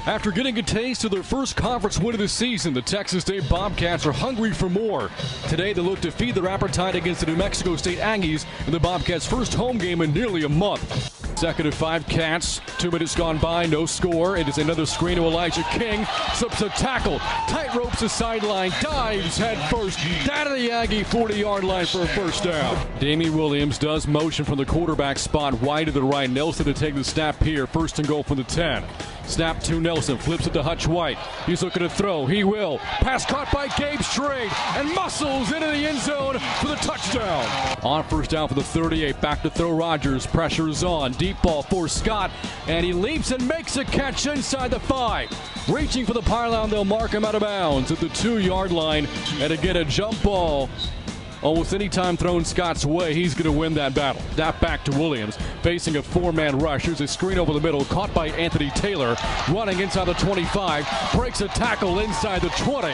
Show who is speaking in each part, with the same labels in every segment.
Speaker 1: After getting a taste of their first conference win of the season, the Texas State Bobcats are hungry for more. Today, they look to feed their appetite against the New Mexico State Aggies in the Bobcats' first home game in nearly a month. Second and 5 Cats. 2 minutes gone by, no score. It is another screen to Elijah King. Slips a tackle. Tight ropes the sideline. Dives head first. Down to the Aggie 40-yard line for a first down. Damien Williams does motion from the quarterback spot wide to the right. Nelson to take the snap here. First and goal from the 10. Snap to Nelson, flips it to Hutch White. He's looking to throw. He will. Pass caught by Gabe Straight and muscles into the end zone for the touchdown. On first down for the 38. Back to throw Rogers. Pressure is on. Deep ball for Scott. And he leaps and makes a catch inside the 5. Reaching for the pylon, they'll mark him out of bounds at the 2-yard line. And again, a jump ball. Almost any time thrown Scott's way, he's going to win that battle. Snap back to Williams, facing a 4-man rush. Here's a screen over the middle, caught by Anthony Taylor. Running inside the 25, breaks a tackle inside the 20.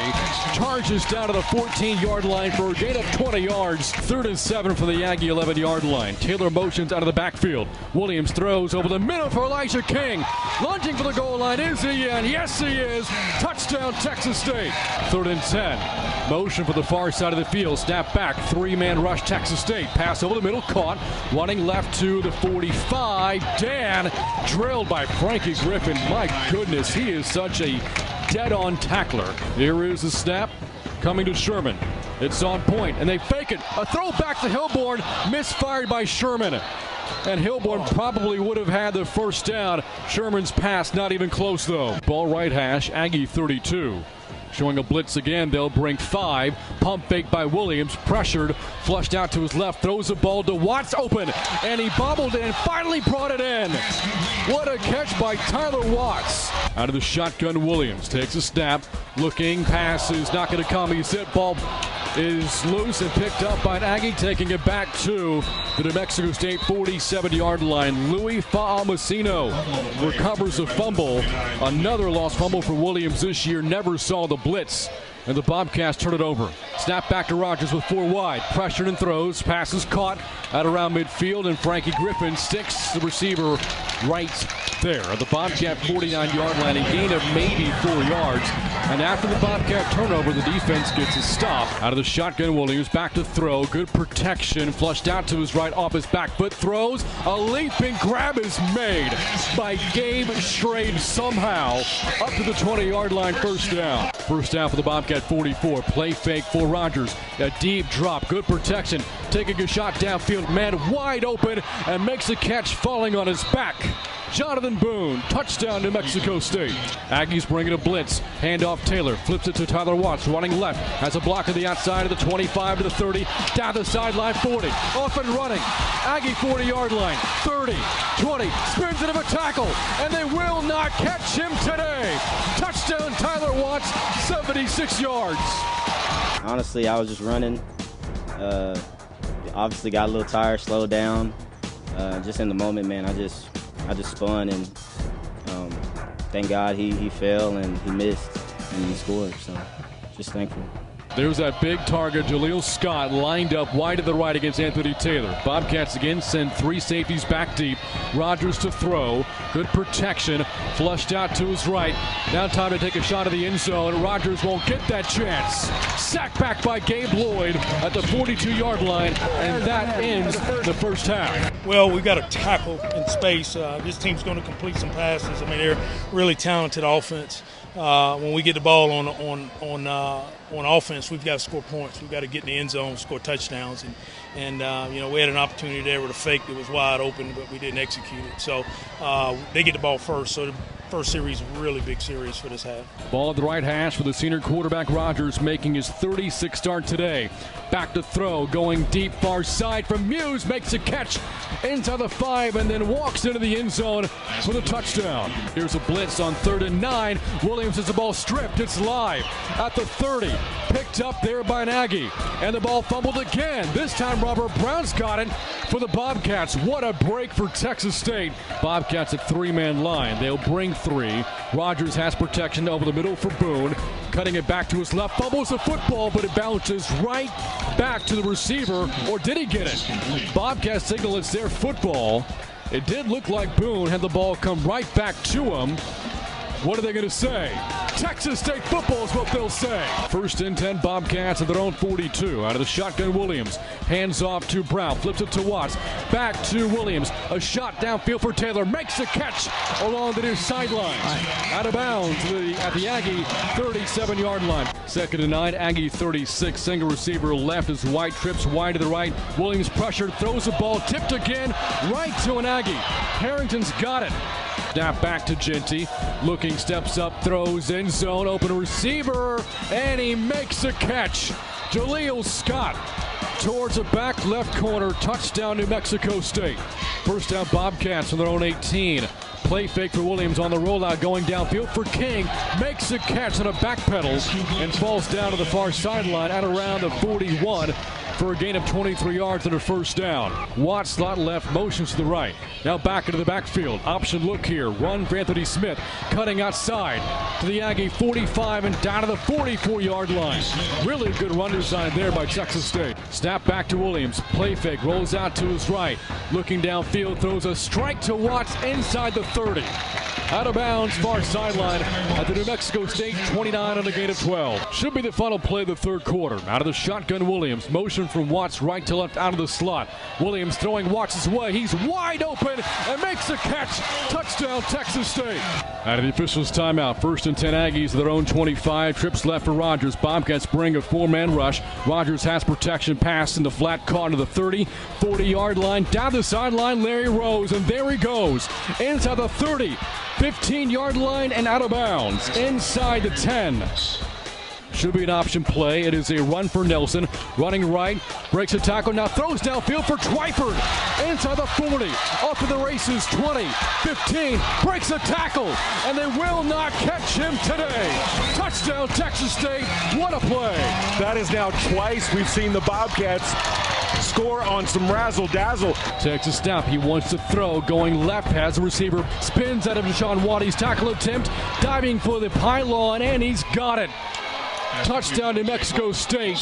Speaker 1: Charges down to the 14-yard line for a gain of 20 yards. 3rd and 7 from the Aggie 11-yard line. Taylor motions out of the backfield. Williams throws over the middle for Elijah King. Lunging for the goal line. Is he in? Yes, he is. Touchdown, Texas State. 3rd and 10. Motion for the far side of the field. Snap back. 3-man rush, Texas State. Pass over the middle, caught. Running left to the 45. Dan drilled by Frankie Griffin. My goodness, he is such a dead-on tackler. Here is the snap coming to Sherman. It's on point, and they fake it. A throw back to Hilborn, misfired by Sherman. And Hilborn probably would have had the first down. Sherman's pass not even close, though. Ball right hash, Aggie 32. Showing a blitz again, they'll bring 5. Pump fake by Williams, pressured, flushed out to his left, throws the ball to Watts, open, and he bobbled in, finally brought it in. What a catch by Tyler Watts. Out of the shotgun, Williams takes a snap, looking, pass is not going to come, he's hit, ball is loose and picked up by an Aggie, taking it back to the New Mexico State 47-yard line. Louis Fa'amasino recovers a fumble. Another lost fumble for Williams this year. Never saw the blitz, and the Bobcats turn it over. Snap back to Rogers with 4 wide. Pressured and throws. Pass is caught out around midfield, and Frankie Griffin sticks the receiver right there at the Bobcat 49-yard line. A gain of maybe 4 yards. And after the Bobcat turnover, the defense gets a stop. Out of the shotgun, Williams back to throw. Good protection. Flushed out to his right off his back foot. Throws. A leaping grab is made by Gabe Straight somehow up to the 20-yard line. First down. First down for the Bobcat 44. Play fake for Rogers. A deep drop. Good protection. Taking a shot downfield. Man wide open and makes a catch falling on his back. Jonathan Boone, touchdown New Mexico State. Aggies bringing a blitz. Handoff Taylor, flips it to Tyler Watts, running left. Has a block on the outside of the 25 to the 30. Down the sideline, 40. Off and running. Aggie 40-yard line. 30, 20. Spins into a tackle. And they will not catch him today. Touchdown Tyler Watts, 76 yards.
Speaker 2: Honestly, I was just running. Obviously got a little tired, slowed down. Just in the moment, man, I just spun, and thank God he fell and he missed and he scored, so just thankful.
Speaker 1: There's that big target, Jaleel Scott, lined up wide to the right against Anthony Taylor. Bobcats again send 3 safeties back deep. Rogers to throw. Good protection. Flushed out to his right. Now time to take a shot at the end zone. Rogers won't get that chance. Sacked back by Gabe Lloyd at the 42-yard line, and that ends the first half.
Speaker 3: Well, we've got to tackle in space. This team's going to complete some passes. I mean, they're really talented offense. When we get the ball on offense, we've got to score points. We've got to get in the end zone, score touchdowns, and you know, we had an opportunity there with a fake that was wide open, but we didn't execute it. So they get the ball first. So the first series, really big series for this half.
Speaker 1: Ball at the right hash for the senior quarterback Rogers, making his 36th start today. Back to throw, going deep far side from Muse, makes a catch inside the 5 and then walks into the end zone for the touchdown. Here's a blitz on 3rd and 9. Williams has the ball stripped. It's live at the 30. Picked up there by an Aggie. And the ball fumbled again. This time Robert Brown's got it for the Bobcats. What a break for Texas State. Bobcats at 3-man line. They'll bring 3. Rogers has protection over the middle for Boone. Cutting it back to his left. Fumbles the football, but it bounces right back to the receiver. Or did he get it? Bobcats signal it's their football. It did look like Boone had the ball come right back to him. What are they going to say? Texas State football is what they'll say. First and 10, Bobcats at their own 42. Out of the shotgun, Williams. Hands off to Brown. Flips it to Watts. Back to Williams. A shot downfield for Taylor. Makes a catch along the near sideline. Out of bounds at the Aggie 37-yard line. Second and 9, Aggie 36. Single receiver left as White trips wide to the right. Williams pressured, throws the ball, tipped again, right to an Aggie. Harrington's got it. Snap back to Genty. Looking, steps up, throws end zone, open receiver, and he makes a catch. Jaleel Scott towards the back left corner. Touchdown, New Mexico State. First down, Bobcats on their own 18. Play fake for Williams on the rollout, going downfield for King. Makes a catch on a back pedal and falls down to the far sideline at around the 41 for a gain of 23 yards and a first down. Watts slot left, motions to the right. Now back into the backfield. Option look here. Run for Anthony Smith. Cutting outside to the Aggie 45 and down to the 44-yard line. Really good run design there by Texas State. Snap back to Williams. Play fake. Rolls out to his right. Looking downfield. Throws a strike to Watts inside the 30. Out of bounds, far sideline at the New Mexico State 29 on a gain of 12. Should be the final play of the third quarter. Out of the shotgun, Williams. Motion from Watts right to left out of the slot. Williams throwing Watts' way. He's wide open and makes a catch. Touchdown, Texas State. Out of the officials' timeout. First and 10 Aggies to their own 25. Trips left for Rogers. Bobcats bring a four-man rush. Rogers has protection. Pass in the flat, caught to the 30, 40-yard line. Down the sideline, Larry Rose, and there he goes. Inside the 30. 15-yard line and out of bounds inside the 10. Should be an option play. It is a run for Nelson. Running right, breaks a tackle, now throws downfield for Twyford. Inside the 40, off to the races, 20, 15, breaks a tackle, and they will not catch him today. Touchdown, Texas State. What a play.
Speaker 4: That is now twice we've seen the Bobcats score on some razzle-dazzle.
Speaker 1: Texas snap, he wants to throw, going left, has the receiver, spins out of Deshaun Watty's tackle attempt, diving for the pylon, and he's got it. Touchdown to Mexico State,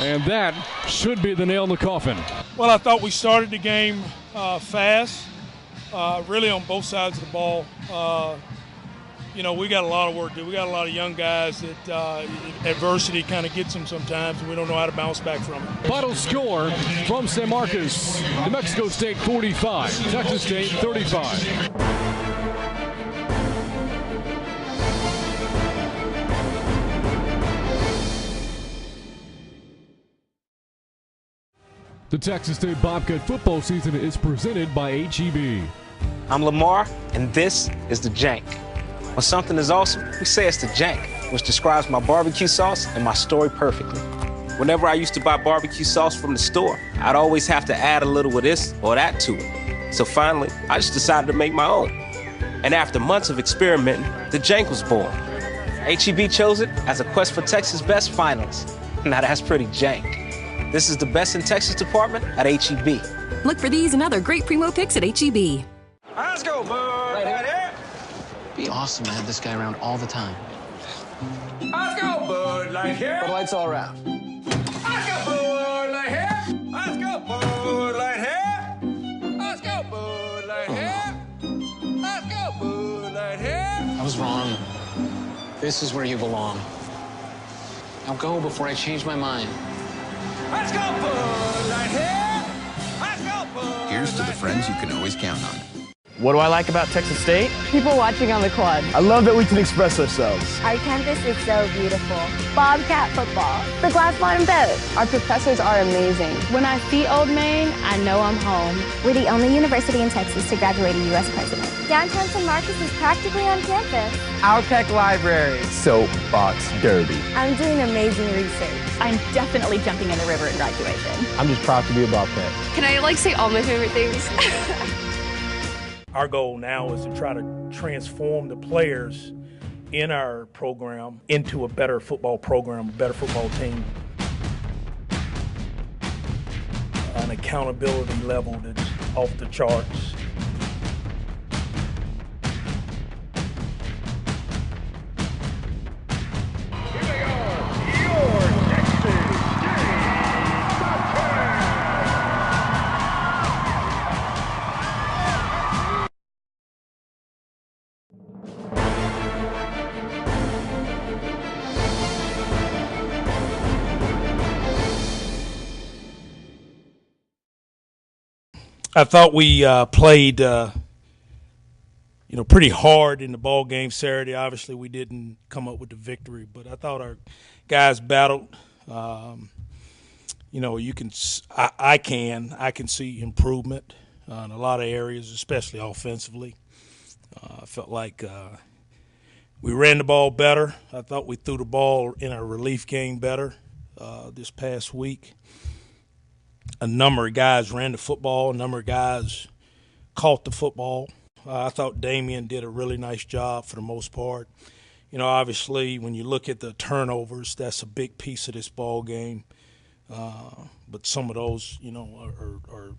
Speaker 1: and that should be the nail in the coffin.
Speaker 3: Well, I thought we started the game fast, really on both sides of the ball. You know, we got a lot of work to do. We got a lot of young guys that adversity kind of gets them sometimes, and we don't know how to bounce back from it.
Speaker 1: Final score from San Marcos, New Mexico State 45, Texas State 35. The Texas State Bobcat football season is presented by H-E-B.
Speaker 5: I'm Lamar, and this is the Jank. When something is awesome, we say it's the Jank, which describes my barbecue sauce and my story perfectly. Whenever I used to buy barbecue sauce from the store, I'd always have to add a little of this or that to it. So finally, I just decided to make my own. And after months of experimenting, the Jank was born. H-E-B chose it as a Quest for Texas Best finalist. Now that's pretty jank. This is the best in Texas department at H-E-B.
Speaker 6: Look for these and other great Primo picks at H-E-B.
Speaker 5: Let's go, bud. Right here.
Speaker 7: Be awesome to have this guy around all the time.
Speaker 5: Let's go, bud. Right here.
Speaker 7: Bud Light's all around.
Speaker 5: Let's go, bud. Right here. Let's go, bud. Right here. Let's go, bud. Right here. Let's go, bud. Right here.
Speaker 7: I was wrong. This is where you belong. Now go before I change my mind.
Speaker 5: Let's go, bud. Right here. Let's go, bud.
Speaker 8: Here's to the friends you can always count on.
Speaker 9: What do I like about Texas State?
Speaker 10: People watching on the quad.
Speaker 9: I love that we can express ourselves.
Speaker 11: Our campus is so beautiful. Bobcat football, the glass bottom boat.
Speaker 10: Our professors are amazing. When I see Old Main, I know I'm home.
Speaker 11: We're the only university in Texas to graduate a U.S. president. Downtown San Marcos is practically on campus.
Speaker 9: Our Tech Library. Soapbox Derby.
Speaker 11: I'm doing amazing research.
Speaker 10: I'm definitely jumping in the river at graduation.
Speaker 9: I'm just proud to be a Bobcat.
Speaker 10: Can I, say all my favorite things?
Speaker 3: Our goal now is to try to transform the players in our program into a better football program, a better football team. An accountability level that's off the charts. I thought we played, pretty hard in the ball game Saturday. Obviously, we didn't come up with the victory, but I thought our guys battled. I can see improvement in a lot of areas, especially offensively. I felt like we ran the ball better. I thought we threw the ball in our relief game better this past week. A number of guys ran the football. A number of guys caught the football. I thought Damian did a really nice job for the most part. Obviously, when you look at the turnovers, that's a big piece of this ball game. But some of those, are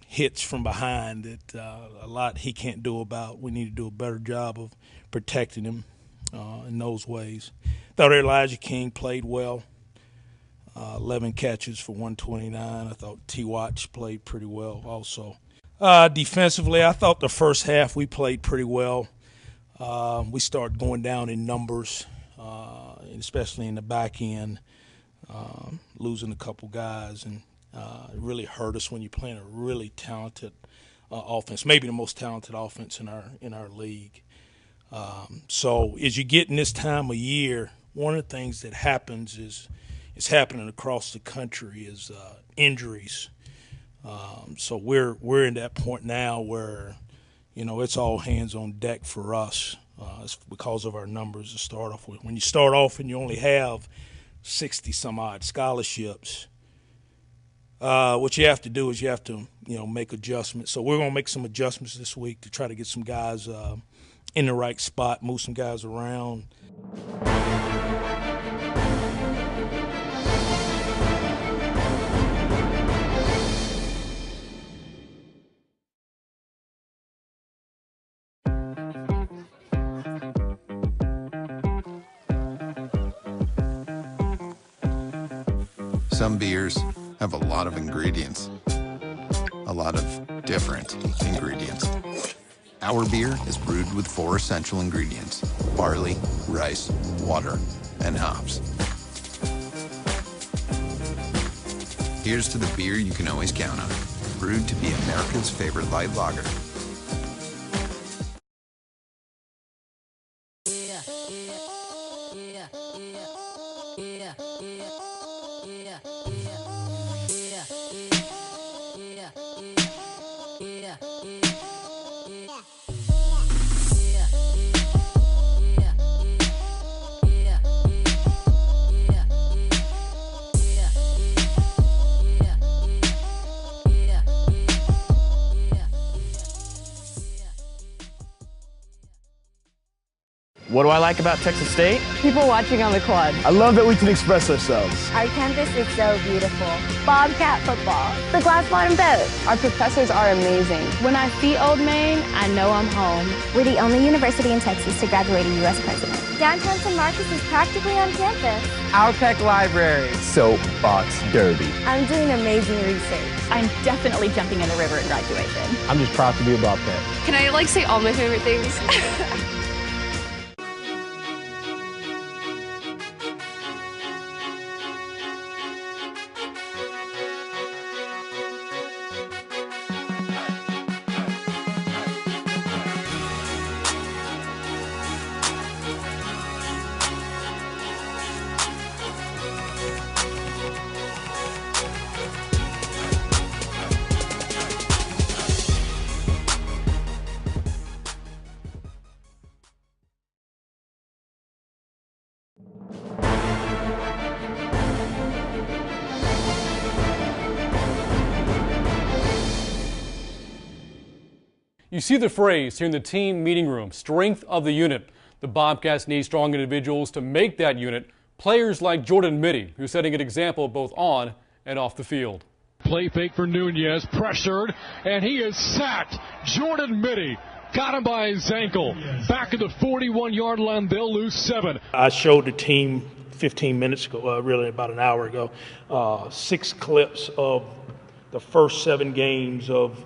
Speaker 3: hits from behind that a lot he can't do about. We need to do a better job of protecting him in those ways. Thought Elijah King played well. 11 catches for 129. I thought T. Watts played pretty well also. Defensively, I thought the first half we played pretty well. We started going down in numbers, especially in the back end, losing a couple guys, and it really hurt us when you're playing a really talented offense, maybe the most talented offense in our league. So as you get in this time of year, one of the things that happens is it's happening across the country is injuries. So we're in that point now where, it's all hands on deck for us. It's because of our numbers to start off with. When you start off and you only have 60-some-odd scholarships, what you have to do is you have to, make adjustments. So we're going to make some adjustments this week to try to get some guys in the right spot, move some guys around.
Speaker 8: Some beers have a lot of ingredients, a lot of different ingredients. Our beer is brewed with 4 essential ingredients: barley, rice, water, and hops. Here's to the beer you can always count on, brewed to be America's favorite light lager.
Speaker 9: What do I like about Texas State?
Speaker 10: People watching on the quad.
Speaker 9: I love that we can express ourselves.
Speaker 11: Our campus is so beautiful. Bobcat football, the glass bottom boat.
Speaker 10: Our professors are amazing. When I see Old Main, I know I'm home.
Speaker 11: We're the only university in Texas to graduate a U.S. president. Downtown San Marcos is practically on campus.
Speaker 9: Our Tech Library. Soapbox Derby.
Speaker 11: I'm doing amazing research.
Speaker 6: I'm definitely jumping in the river at graduation.
Speaker 9: I'm just proud to be a Bobcat.
Speaker 12: Can I say all my favorite things?
Speaker 1: You see the phrase here in the team meeting room, strength of the unit. The Bobcats need strong individuals to make that unit. Players like Jordan Mitty, who's setting an example both on and off the field.
Speaker 13: Play fake for Nunez, pressured, and he is sacked. Jordan Mitty got him by his ankle. Back at the 41-yard line, they'll lose 7.
Speaker 3: I showed the team 15 minutes ago, really about an hour ago, 6 clips of the first 7 games of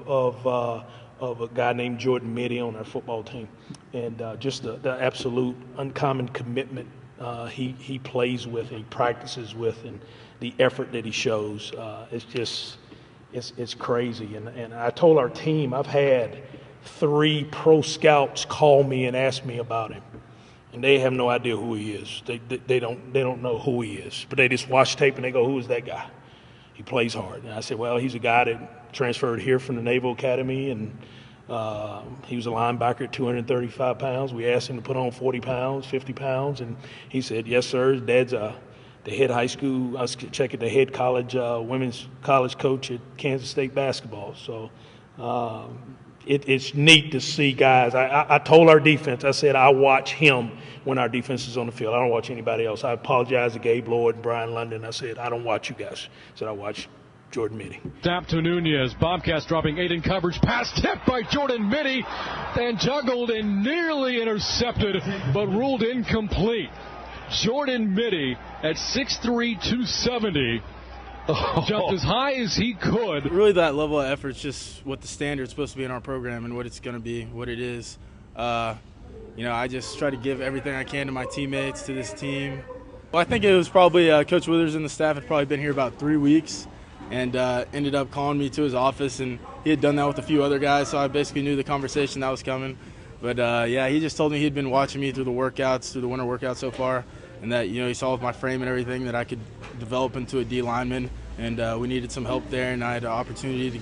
Speaker 3: a guy named Jordan Mitty on our football team, and just the absolute uncommon commitment he plays with, and he practices with, and the effort that he shows. it's crazy. And I told our team, I've had 3 pro scouts call me and ask me about him, and they have no idea who he is. They don't know who he is, but they just watch tape and they go, "Who is that guy? He plays hard." And I said, "Well, he's a guy that transferred here from the Naval Academy, and he was a linebacker at 235 pounds. We asked him to put on 40 pounds, 50 pounds, and he said, 'Yes, sir.' His dad's the head high school, I was checking the head college, women's college coach at Kansas State basketball." So it's neat to see guys. I told our defense, I said, I watch him when our defense is on the field. I don't watch anybody else. I apologize to Gabe Lloyd and Brian London. I said, I don't watch you guys. I said, I watch Jordan Mitty.
Speaker 13: Snap to Nunez. Bobcats dropping 8 in coverage. Pass tipped by Jordan Mitty and juggled and nearly intercepted, but ruled incomplete. Jordan Mitty at 6'3", 270. Jumped as high as he could.
Speaker 14: Really, that level of effort is just what the standard's supposed to be in our program and what it's going to be, what it is. I just try to give everything I can to my teammates, to this team. Well, I think it was probably Coach Withers and the staff had probably been here about 3 weeks and ended up calling me to his office, and he had done that with a few other guys, so I basically knew the conversation that was coming. But, he just told me he'd been watching me through the workouts, through the winter workouts so far, and that, he saw with my frame and everything that I could develop into a D lineman, and we needed some help there, and I had an opportunity to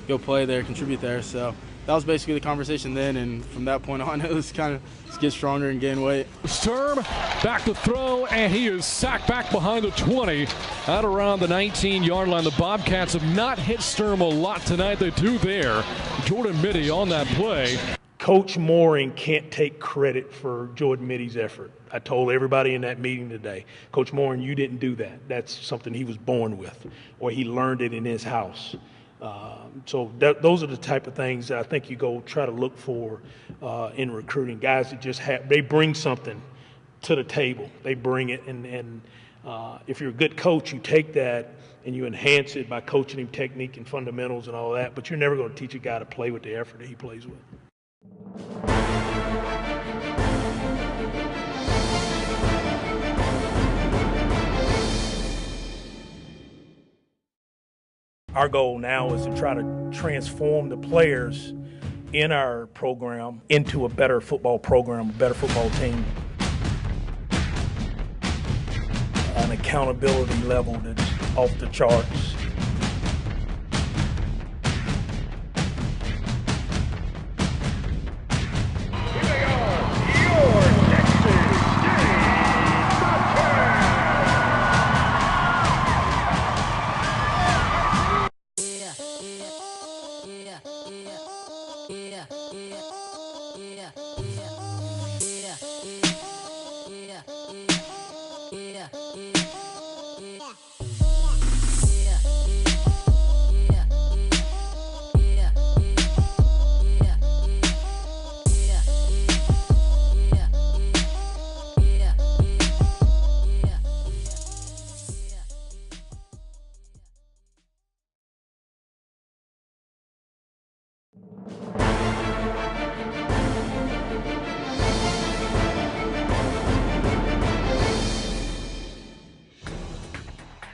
Speaker 14: go play there, contribute there. So that was basically the conversation then, and from that point on, it was kind of just get stronger and gain weight.
Speaker 1: Sturm back to throw, and he is sacked back behind the 20 out around the 19-yard line. The Bobcats have not hit Sturm a lot tonight. They do there. Jordan Mitty on that play.
Speaker 3: Coach Mooring can't take credit for Jordan Mitty's effort. I told everybody in that meeting today, Coach Mooring, you didn't do that. That's something he was born with, or he learned it in his house. So those are the type of things that I think you go try to look for in recruiting. Guys that just they bring something to the table. They bring it, and if you're a good coach, you take that and you enhance it by coaching him technique and fundamentals and all that, but you're never going to teach a guy to play with the effort that he plays with. Our goal now is to try to transform the players in our program into a better football program, a better football team. An accountability level that's off the charts.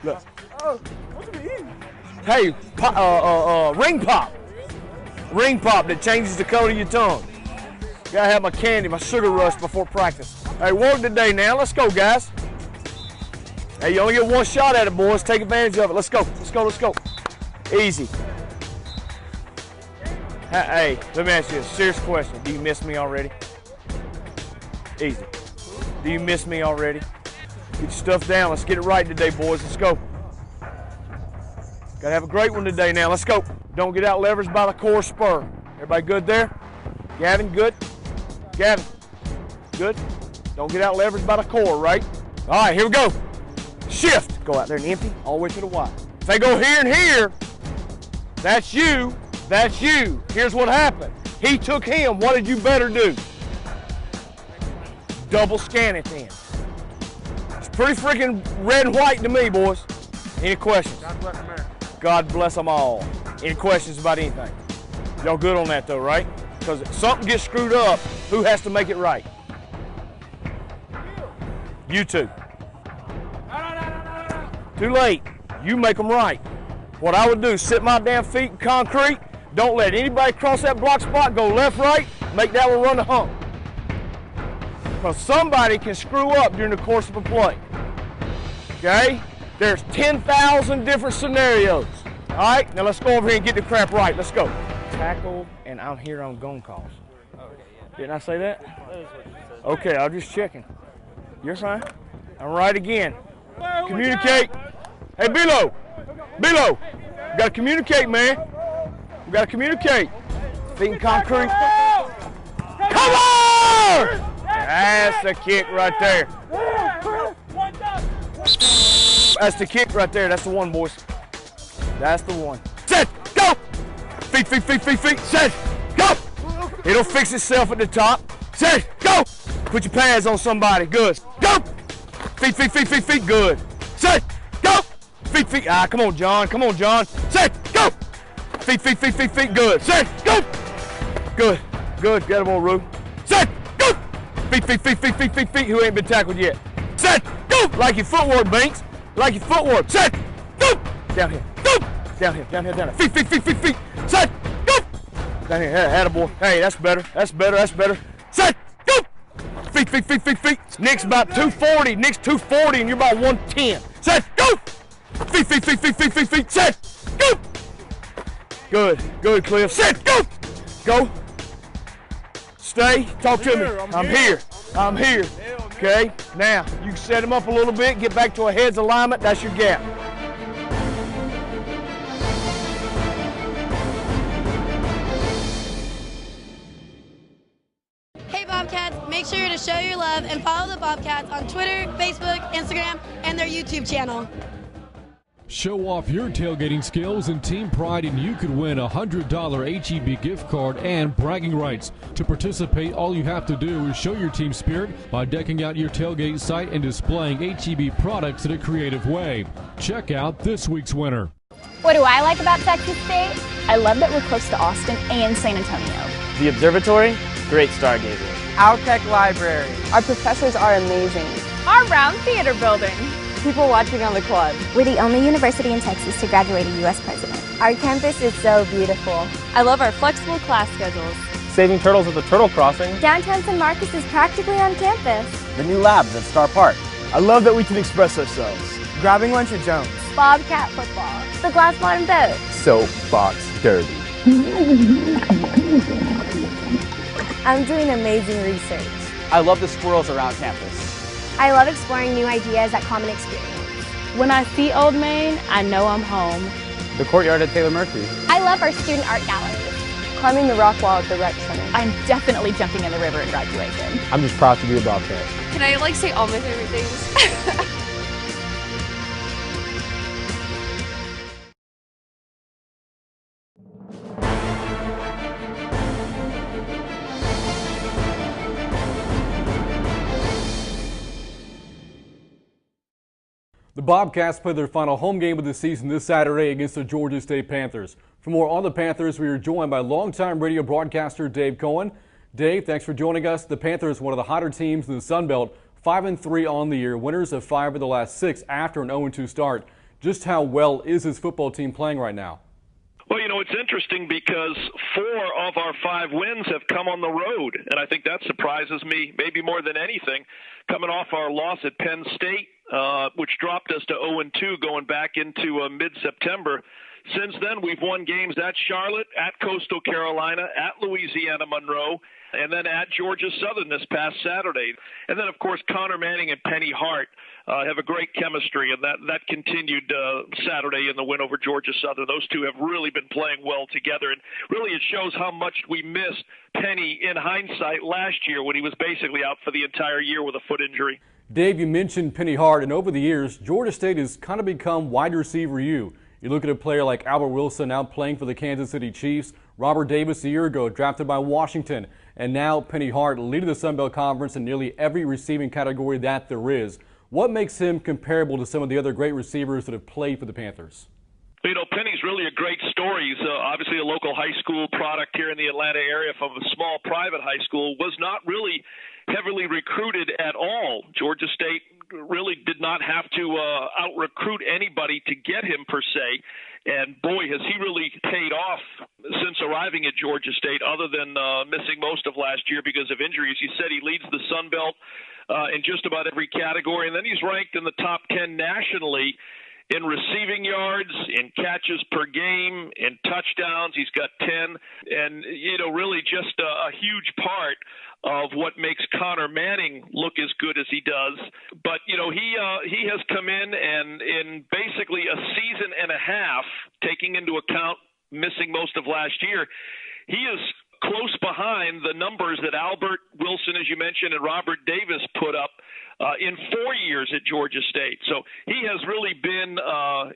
Speaker 15: Look. Oh, what you eating? Hey, ring pop. Ring pop that changes the color of your tongue. Gotta have my candy, my sugar rush before practice. Hey, work today now. Let's go, guys. Hey, you only get one shot at it, boys. Take advantage of it. Let's go. Let's go. Let's go. Easy. Hey, let me ask you a serious question. Do you miss me already? Easy. Do you miss me already? Get your stuff down. Let's get it right today, boys. Let's go. Gotta have a great one today now. Let's go. Don't get out leveraged by the core spur. Everybody good there? Gavin, good? Gavin, good? Don't get out leveraged by the core, right? All right, here we go. Shift. Go out there and empty all the way to the Y. If they go here and here, that's you. That's you. Here's what happened. He took him. What did you better do? Double scan it then. It's pretty freaking red and white to me, boys. Any questions? God bless America. God bless them all. Any questions about anything? Y'all good on that though, right? Because if something gets screwed up, who has to make it right? You two. Too late. You make them right. what I would do is sit my damn feet in concrete. Don't let anybody cross that block spot, go left, right, make that one run the hump. Because somebody can screw up during the course of a play. Okay? There's 10,000 different scenarios. All right, now let's go over here and get the crap right. Let's go. Tackle, and I'm here on gone calls. Didn't I say that? Okay, I'm just checking. You're fine. I'm right again. Communicate. Hey, Bilo. Bilo, we gotta communicate, man. We gotta communicate. Feet in concrete. Come on! That's the kick right there. That's the kick right there. That's the one, boys. That's the one. Set, go! Feet, feet, feet, feet, feet. Set, go! It'll fix itself at the top. Set, go! Put your pads on somebody. Good. Go! Feet, feet, feet, feet, feet. Good. Set, go! Feet, feet. Ah, come on, John. Come on, John. Set, go! Feet, feet, feet, feet, feet. Good. Set, go! Good. Good. Get him on, Rue. Set, go! Feet, feet, feet, feet, feet, feet, feet. Who ain't been tackled yet? Set, go! Like your footwork, Banks. Like your footwork. Set, go! Down here. Go! Down here, down here, down here. Feet, feet, feet, feet, feet. Set, go! Down here. Attaboy. Hey, that's better. That's better. That's better. Set, go! Feet, feet, feet, feet, feet. Nick's about 240. Nick's 240, and you're about 110. Set, go! Feet, feet, feet, feet, feet, feet, feet. Set, go! Good, good, Cliff. Set, go! Go. Stay. Talk to me. I'm here. I'm here. Okay. Now you can set him up a little bit. Get back to a heads alignment. That's your gap.
Speaker 16: Hey Bobcats, make sure to show your love and follow the Bobcats on Twitter, Facebook, Instagram, and their YouTube channel.
Speaker 1: Show off your tailgating skills and team pride, and you could win a $100 HEB gift card and bragging rights. To participate, all you have to do is show your team spirit by decking out your tailgate site and displaying HEB products in a creative way. Check out this week's winner.
Speaker 6: What do I like about Texas State? I love that we're close to Austin and San Antonio.
Speaker 17: The observatory, great stargazer.
Speaker 9: Outback Library.
Speaker 10: Our professors are amazing.
Speaker 6: Our round theater building.
Speaker 10: People watching on the quad.
Speaker 11: We're the only university in Texas to graduate a U.S. president. Our campus is so beautiful.
Speaker 6: I love our flexible class schedules.
Speaker 17: Saving turtles at the Turtle Crossing.
Speaker 11: Downtown San Marcos is practically on campus.
Speaker 17: The new labs at Star Park.
Speaker 9: I love that we can express ourselves. Grabbing lunch at Jones.
Speaker 6: Bobcat football.
Speaker 11: The Glass Bottom Boat.
Speaker 9: Soapbox Derby.
Speaker 11: I'm doing amazing research.
Speaker 17: I love the squirrels around campus.
Speaker 11: I love exploring new ideas at Common Experience.
Speaker 10: When I see Old Main, I know I'm home.
Speaker 17: The courtyard at Taylor Murphy.
Speaker 11: I love our student art gallery.
Speaker 10: Climbing the rock wall at the rec center.
Speaker 6: I'm definitely jumping in the river at graduation.
Speaker 17: I'm just proud to be a Bobcat.
Speaker 12: Can I say all my favorite things?
Speaker 1: The Bobcats play their final home game of the season this Saturday against the Georgia State Panthers. For more on the Panthers, we are joined by longtime radio broadcaster Dave Cohen. Dave, thanks for joining us. The Panthers, one of the hotter teams in the Sun Belt, 5-3 on the year, winners of 5 of the last 6 after an 0-2 start. Just how well is this football team playing right now?
Speaker 18: Well, it's interesting because 4 of our 5 wins have come on the road, and I think that surprises me maybe more than anything, coming off our loss at Penn State, which dropped us to 0-2 going back into mid-September. Since then, we've won games at Charlotte, at Coastal Carolina, at Louisiana Monroe, and then at Georgia Southern this past Saturday. And then, of course, Connor Manning and Penny Hart have a great chemistry, and that continued Saturday in the win over Georgia Southern. Those two have really been playing well together, and really it shows how much we missed Penny in hindsight last year when he was basically out for the entire year with a foot injury.
Speaker 1: Dave, you mentioned Penny Hart, and over the years, Georgia State has kind of become wide receiver you. You look at a player like Albert Wilson now playing for the Kansas City Chiefs, Robert Davis a year ago drafted by Washington, and now Penny Hart leading the Sun Belt Conference in nearly every receiving category that there is. What makes him comparable to some of the other great receivers that have played for the Panthers?
Speaker 18: Penny's really a great story. He's obviously a local high school product here in the Atlanta area from a small private high school, was not really heavily recruited at all. Georgia State really did not have to out-recruit anybody to get him per se. And boy, has he really paid off since arriving at Georgia State, other than missing most of last year because of injuries. He said he leads the Sun Belt in just about every category, and then he's ranked in the top 10 nationally in receiving yards, in catches per game, in touchdowns. He's got 10, and really just a huge part of what makes Connor Manning look as good as he does. But he has come in, and in basically a season and a half, taking into account missing most of last year, he is close behind the numbers that Albert Wilson, as you mentioned, and Robert Davis put up in 4 years at Georgia State. So he has really been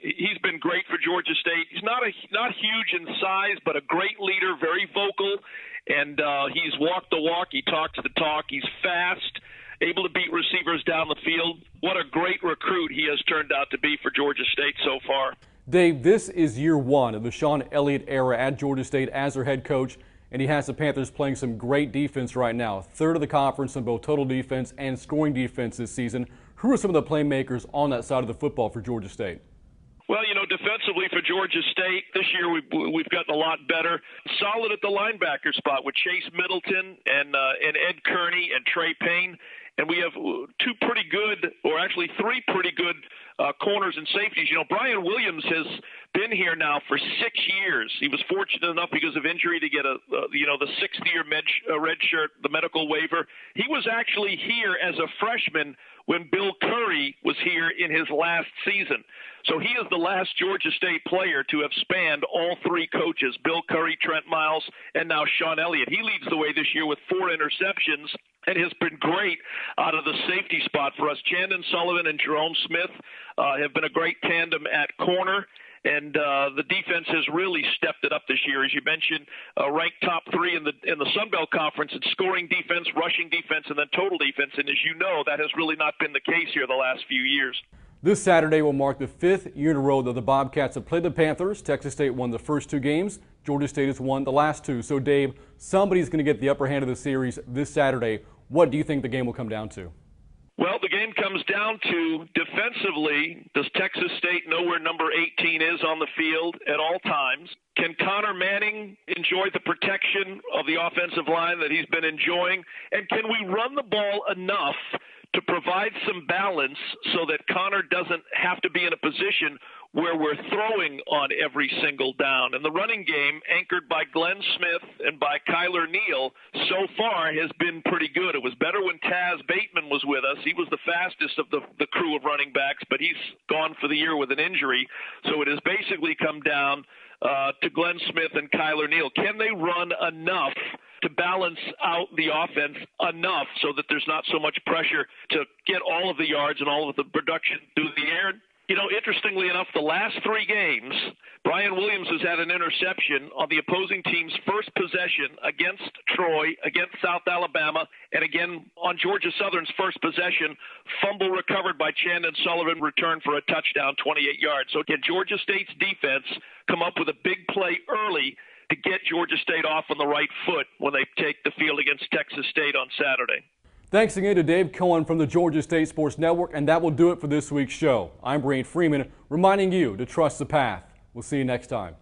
Speaker 18: he's been great for Georgia State. He's not huge in size, but a great leader, very vocal, and he's walked the walk. He talks the talk. He's fast, able to beat receivers down the field. What a great recruit he has turned out to be for Georgia State so far.
Speaker 1: Dave, this is year one of the Sean Elliott era at Georgia State as their head coach. And he has the Panthers playing some great defense right now. Third of the conference in both total defense and scoring defense this season. Who are some of the playmakers on that side of the football for Georgia State?
Speaker 18: Well, defensively for Georgia State, this year we've gotten a lot better. Solid at the linebacker spot with Chase Middleton and Ed Kearney and Trey Payne. And we have three pretty good corners and safeties. Brian Williams has been here now for 6 years. He was fortunate enough because of injury to get the sixth-year red shirt, the medical waiver. He was actually here as a freshman when Bill Curry was here in his last season. So he is the last Georgia State player to have spanned all three coaches, Bill Curry, Trent Miles, and now Sean Elliott. He leads the way this year with 4 interceptions and has been great out of the safety spot for us. Chandon Sullivan and Jerome Smith have been a great tandem at corner. And the defense has really stepped it up this year, as you mentioned, ranked top 3 in the Sun Belt Conference in scoring defense, rushing defense, and then total defense. And as you know, that has really not been the case here the last few years.
Speaker 1: This Saturday will mark the 5th year in a row that the Bobcats have played the Panthers. Texas State won the first 2 games. Georgia State has won the last 2. So, Dave, somebody's going to get the upper hand of the series this Saturday. What do you think the game will come down to?
Speaker 18: Well, the game comes down to, defensively, does Texas State know where number 18 is on the field at all times? Can Connor Manning enjoy the protection of the offensive line that he's been enjoying? And can we run the ball enough to provide some balance so that Connor doesn't have to be in a position where we're throwing on every single down? And the running game, anchored by Glenn Smith and by Kyler Neal, so far has been pretty good. It was better when Taz Bateman was with us. He was the fastest of the crew of running backs, but he's gone for the year with an injury. So it has basically come down to Glenn Smith and Kyler Neal. Can they run enough to balance out the offense enough so that there's not so much pressure to get all of the yards and all of the production through the air? Interestingly enough, the last 3 games, Brian Williams has had an interception on the opposing team's first possession against Troy, against South Alabama, and again on Georgia Southern's first possession, fumble recovered by Chandon Sullivan, return for a touchdown, 28 yards. So can Georgia State's defense come up with a big play early to get Georgia State off on the right foot when they take the field against Texas State on Saturday?
Speaker 1: Thanks again to Dave Cohen from the Georgia State Sports Network, and that will do it for this week's show. I'm Brant Freeman, reminding you to trust the path. We'll see you next time.